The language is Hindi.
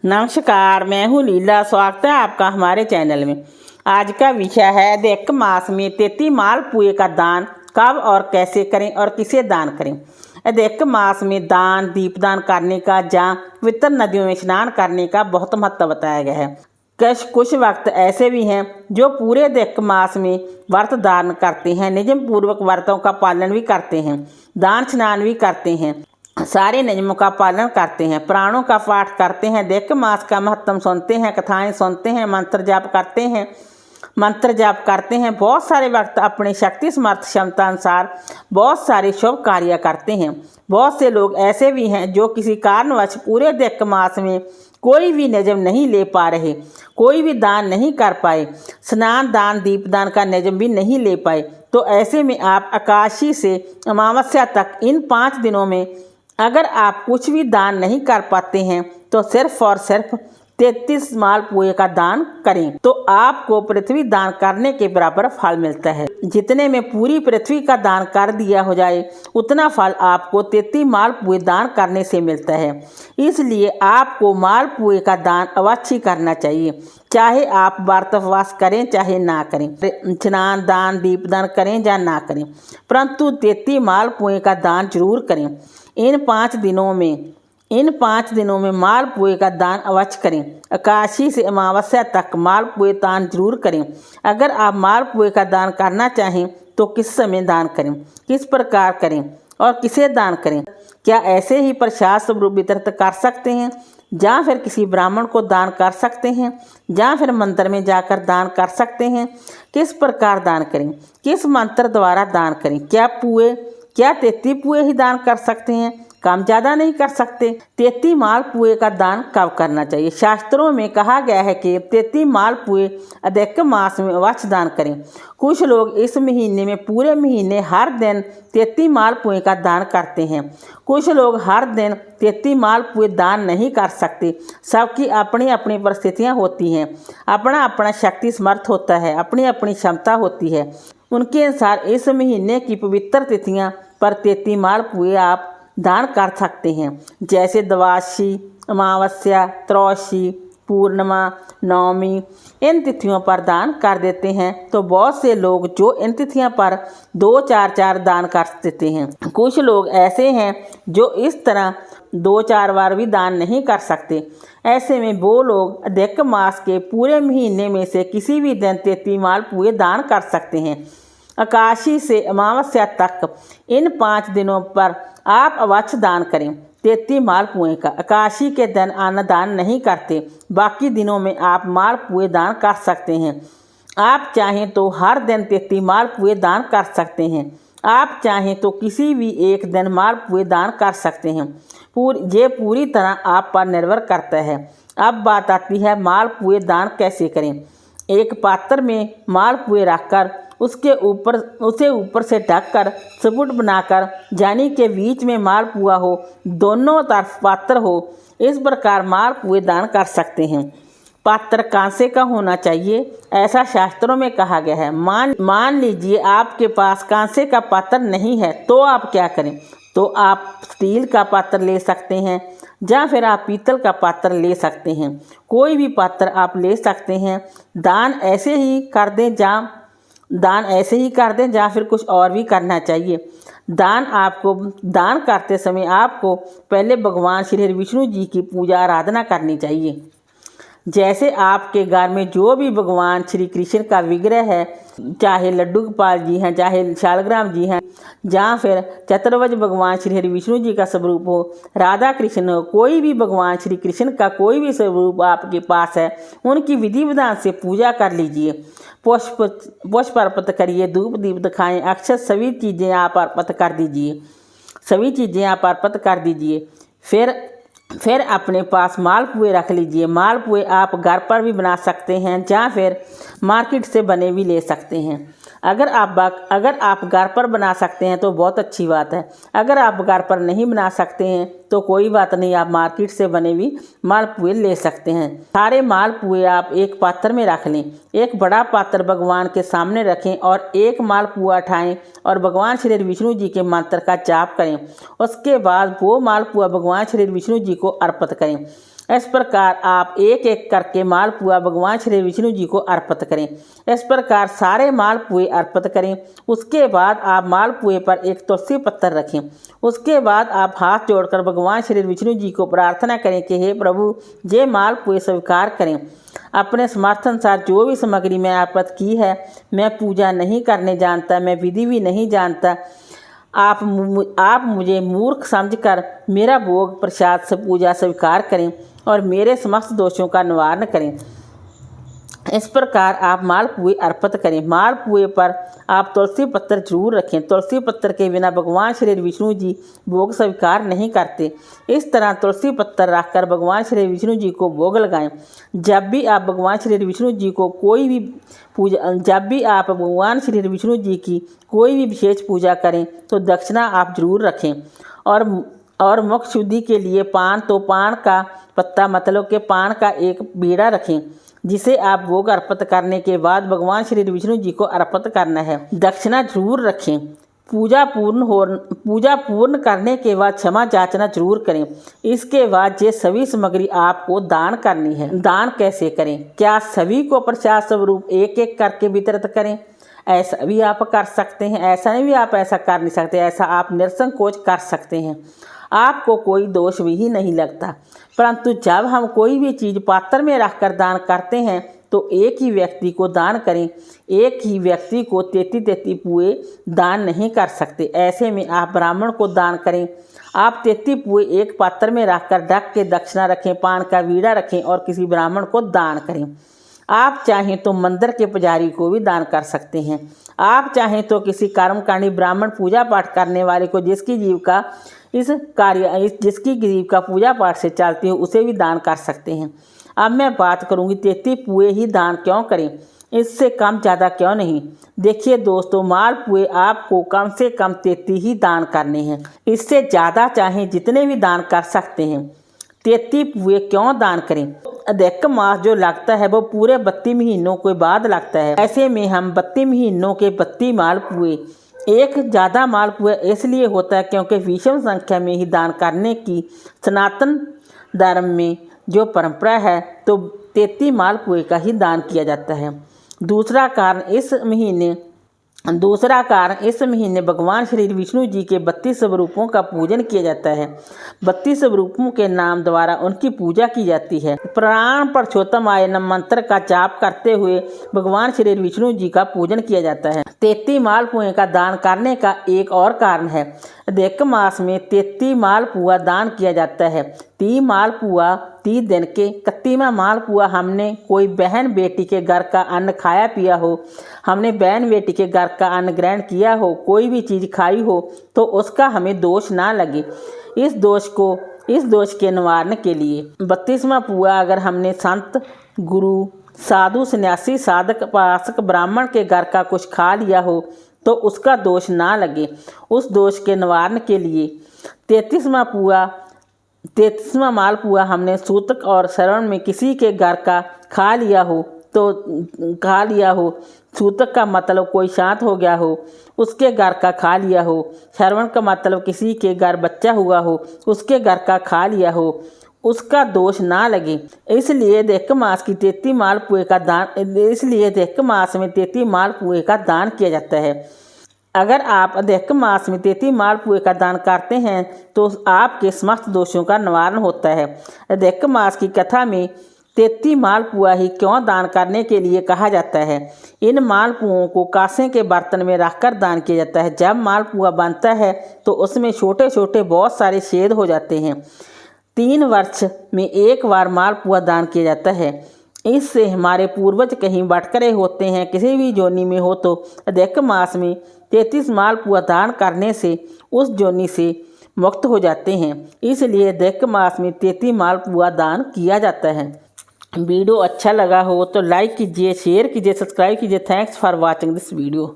नमस्कार, मैं हूँ लीला। स्वागत है आपका हमारे चैनल में। आज का विषय है अधिक मास में 33 मालपुए का दान कब और कैसे करें और किसे दान करें। अधिक मास में दान दीपदान करने का या पवित्र नदियों में स्नान करने का बहुत महत्व बताया गया है। कुछ वक्त ऐसे भी हैं जो पूरे अधिक मास में व्रत धारण करते हैं, नियम पूर्वक व्रतों का पालन भी करते हैं, दान स्नान भी करते हैं, सारे नियमों का पालन करते हैं, प्राणों का पाठ करते हैं, अधिक मास का महत्व सुनते हैं, कथाएं सुनते हैं, मंत्र जाप करते हैं। बहुत सारे वक्त अपनी शक्ति समर्थ क्षमता अनुसार बहुत सारे शुभ कार्य करते हैं। बहुत से लोग ऐसे भी हैं जो किसी कारणवश पूरे अधिक मास में कोई भी नियम नहीं ले पा रहे, कोई भी दान नहीं कर पाए, स्नान दान दीपदान का नियम भी नहीं ले पाए। तो ऐसे में आप एकादशी से अमावस्या तक इन 5 दिनों में अगर आप कुछ भी दान नहीं कर पाते हैं तो सिर्फ और सिर्फ 33 मालपुए का दान करें, तो आपको पृथ्वी दान करने के बराबर फल मिलता है। जितने में पूरी पृथ्वी का दान कर दिया हो जाए उतना फल आपको 33 मालपुए दान करने से मिलता है। इसलिए आपको मालपुए का दान अवश्य करना चाहिए, चाहे आप व्रत उपवास करें चाहे ना करें, स्नान दान दीपदान करें या ना करें, परंतु 33 मालपुए का दान जरूर करें। इन 5 दिनों में मालपुए का दान अवश्य करें। एकादशी से अमावस्या तक मालपुए दान जरूर करें। अगर आप मालपुए का दान करना चाहें तो किस समय दान करें, किस प्रकार करें और किसे दान करें? क्या ऐसे ही प्रसाद स्वरूप वितरित कर सकते हैं या फिर किसी ब्राह्मण को दान कर सकते हैं या फिर मंदिर में जाकर दान कर सकते हैं? किस प्रकार दान करें, किस मंत्र द्वारा दान करें? क्या 33 पुए ही दान कर सकते हैं, कम ज़्यादा नहीं कर सकते? 33 मालपुए का दान कब करना चाहिए? शास्त्रों में कहा गया है कि 33 मालपुए अधिक मास में अवश्य दान करें। कुछ लोग इस महीने में पूरे महीने हर दिन 33 मालपुए का दान करते हैं। कुछ लोग हर दिन 33 मालपुए दान नहीं कर सकते। सबकी अपनी अपनी परिस्थितियाँ होती हैं, अपना अपना शक्ति समर्थ होता है, अपनी अपनी क्षमता होती है। उनके अनुसार इस महीने की पवित्र तिथियाँ पर 33 मालपुए आप दान कर सकते हैं, जैसे द्वादशी, अमावस्या, त्रयोदशी, पूर्णिमा, नवमी। इन तिथियों पर दान कर देते हैं तो बहुत से लोग जो इन तिथियों पर 2-4 दान कर देते हैं। कुछ लोग ऐसे हैं जो इस तरह 2-4 बार भी दान नहीं कर सकते। ऐसे में वो लोग अधिक मास के पूरे महीने में से किसी भी दिन 33 मालपुए दान कर सकते हैं। एकादशी से अमावस्या तक इन 5 दिनों पर आप अवश्य दान करें 33 मालपुए का। एकादशी के दिन अन्नदान नहीं करते, बाकी दिनों में आप मालपुए दान कर सकते हैं। आप चाहें तो हर दिन 33 मालपुए दान कर सकते हैं, आप चाहें तो किसी भी एक दिन मालपुए दान कर सकते हैं। ये पूरी तरह आप पर निर्भर करता है। अब बात आती है मालपुए दान कैसे करें। एक पात्र में मालपुए रखकर उसे ऊपर से ढककर सपुट बनाकर, यानी के बीच में मालपुआ हो, दोनों तरफ पात्र हो, इस प्रकार मालपुए दान कर सकते हैं। पात्र कांसे का होना चाहिए, ऐसा शास्त्रों में कहा गया है। मान लीजिए आपके पास कांसे का पात्र नहीं है तो आप क्या करें? तो आप स्टील का पात्र ले सकते हैं या फिर आप पीतल का पात्र ले सकते हैं। कोई भी पात्र आप ले सकते हैं। दान ऐसे ही कर दें या फिर कुछ और भी करना चाहिए। दान करते समय आपको पहले भगवान श्री हरि विष्णु जी की पूजा आराधना करनी चाहिए। जैसे आपके घर में जो भी भगवान श्री कृष्ण का विग्रह है, चाहे लड्डू गोपाल जी हैं, चाहे शालग्राम जी हैं, या फिर चतुर्भुज भगवान श्री हरि विष्णु जी का स्वरूप हो, राधा कृष्ण हो, कोई भी भगवान श्री कृष्ण का कोई भी स्वरूप आपके पास है, उनकी विधि विधान से पूजा कर लीजिए। पुष्प अर्पित करिए, धूप दीप दिखाएं, अक्षत सभी चीज़ें आप अर्पित कर दीजिए। फिर अपने पास मालपुए रख लीजिए। मालपुए आप घर पर भी बना सकते हैं या फिर मार्केट से बने भी ले सकते हैं। अगर आप घर पर बना सकते हैं तो बहुत अच्छी बात है। अगर आप घर पर नहीं बना सकते हैं तो कोई बात नहीं, आप मार्केट से बने भी मालपुए ले सकते हैं। सारे मालपुए आप एक पात्र में रख लें। एक बड़ा पात्र भगवान के सामने रखें और एक मालपुआ उठाएं और भगवान श्री विष्णु जी के मंत्र का जाप करें। उसके बाद वो मालपुआ भगवान श्री विष्णु जी को अर्पित करें। इस प्रकार आप एक एक करके मालपुआ भगवान श्री विष्णु जी को अर्पित करें। इस प्रकार सारे मालपुए अर्पित करें। उसके बाद आप मालपुए पर एक तुलसी पत्थर रखें। उसके बाद आप हाथ जोड़कर भगवान श्री विष्णु जी को प्रार्थना करें कि हे प्रभु, ये मालपुए स्वीकार करें। अपने समर्थानुसार जो भी सामग्री मैं अर्पित की है, मैं पूजा नहीं करने जानता, मैं विधि भी नहीं जानता, आप मुझे मूर्ख समझकर मेरा भोग प्रसाद से पूजा स्वीकार करें और मेरे समस्त दोषों का निवारण करें। इस प्रकार आप मालपुए अर्पित करें। मालपुए पर आप तुलसी पत्थर जरूर रखें। तुलसी पत्थर के बिना भगवान श्री विष्णु जी भोग स्वीकार नहीं करते। इस तरह तुलसी पत्थर रखकर भगवान श्री विष्णु जी को भोग लगाएं। जब भी आप भगवान श्री विष्णु जी की कोई भी विशेष पूजा करें तो दक्षिणा आप जरूर रखें। और मुख शुद्धि के लिए पान का पत्ता मतलब के पान का एक बीड़ा रखें, जिसे आप भोग अर्पित करने के बाद भगवान श्री विष्णु जी को अर्पित करना है। दक्षिणा जरूर रखें। पूजा पूर्ण करने के बाद क्षमा याचना जरूर करें। इसके बाद ये सभी सामग्री आपको दान करनी है। दान कैसे करें? क्या सभी को प्रसाद स्वरूप एक एक करके वितरित करें? ऐसा भी आप कर सकते हैं। ऐसा नहीं भी आप ऐसा कर नहीं सकते, ऐसा आप निसंकोच कर सकते हैं। आपको कोई दोष भी नहीं लगता। परंतु जब हम कोई भी चीज़ पात्र में रखकर दान करते हैं तो एक ही व्यक्ति को दान करें। एक ही व्यक्ति को 33 पुए दान नहीं कर सकते। ऐसे में आप ब्राह्मण को दान करें। आप 33 पुए एक पात्र में रखकर ढक के दक्षिणा रखें, पान का बीड़ा रखें और किसी ब्राह्मण को दान करें। आप चाहें तो मंदिर के पुजारी को भी दान कर सकते हैं। आप चाहें तो किसी कर्मकांडी ब्राह्मण पूजा पाठ करने वाले को जिसकी जीविका पूजा पाठ से चलती हो उसे भी दान कर सकते हैं। अब मैं बात करूंगी 33 पुए ही दान क्यों करें, इससे कम ज़्यादा क्यों नहीं। देखिए दोस्तों, मालपुए आपको कम से कम 33 ही दान करने हैं। इससे ज़्यादा चाहें जितने भी दान कर सकते हैं। 33 पुए क्यों दान करें? अधिक मास जो लगता है वो पूरे 32 महीनों के बाद लगता है। ऐसे में हम 32 महीनों के 32 मालपुए, एक ज़्यादा मालपुआ इसलिए होता है क्योंकि विषम संख्या में ही दान करने की सनातन धर्म में जो परंपरा है, तो 33 मालपुए का ही दान किया जाता है। दूसरा कारण इस महीने भगवान श्री विष्णु जी के 32 स्वरूपों का पूजन किया जाता है। 32 स्वरूपों के नाम द्वारा उनकी पूजा की जाती है। प्राण पुरुषोत्तम आयनम मंत्र का जाप करते हुए भगवान श्री विष्णु जी का पूजन किया जाता है। 33 मालपुए का दान करने का एक और कारण है। अधिक मास में 33 मालपुआ दान किया जाता है। 30 मालपुआ 30 दिन के, 31वां मालपुआ हमने कोई बहन बेटी के घर का अन्न खाया पिया हो, हमने बहन बेटी के घर का अन्न ग्रहण किया हो, कोई भी चीज़ खाई हो तो उसका हमें दोष ना लगे। इस दोष के निवारण के लिए 32वां पुआ अगर हमने संत, गुरु, साधु, सन्यासी, साधक, उपासक, ब्राह्मण के घर का कुछ खा लिया हो तो उसका दोष ना लगे। उस दोष के निवारण के लिए 33वां मालपुआ हमने सूतक और श्रवण में किसी के घर का खा लिया हो। सूतक का मतलब कोई शांत हो गया हो, उसके घर का खा लिया हो। श्रवण का मतलब किसी के घर बच्चा हुआ हो, उसके घर का खा लिया हो, उसका दोष ना लगे। इसलिए अधिक मास में 33 मालपुए का दान किया जाता है। अगर आप अधिक मास में 33 मालपुए का दान करते हैं तो आपके समस्त दोषों का निवारण होता है। अधिक मास की कथा में 33 मालपुआ ही क्यों दान करने के लिए कहा जाता है? इन मालपुओं को कांसे के बर्तन में रखकर दान किया जाता है। जब मालपुआ बनता है तो उसमें छोटे छोटे बहुत सारे छेद हो जाते हैं। 3 वर्ष में एक बार मालपुआ दान किया जाता है। इससे हमारे पूर्वज कहीं भटके होते हैं, किसी भी जोनी में हो तो अधिक मास में 33 मालपुआ दान करने से उस जोनी से मुक्त हो जाते हैं। इसलिए अधिक मास में 33 मालपुआ दान किया जाता है। वीडियो अच्छा लगा हो तो लाइक कीजिए, शेयर कीजिए, सब्सक्राइब कीजिए। Thanks for watching this video.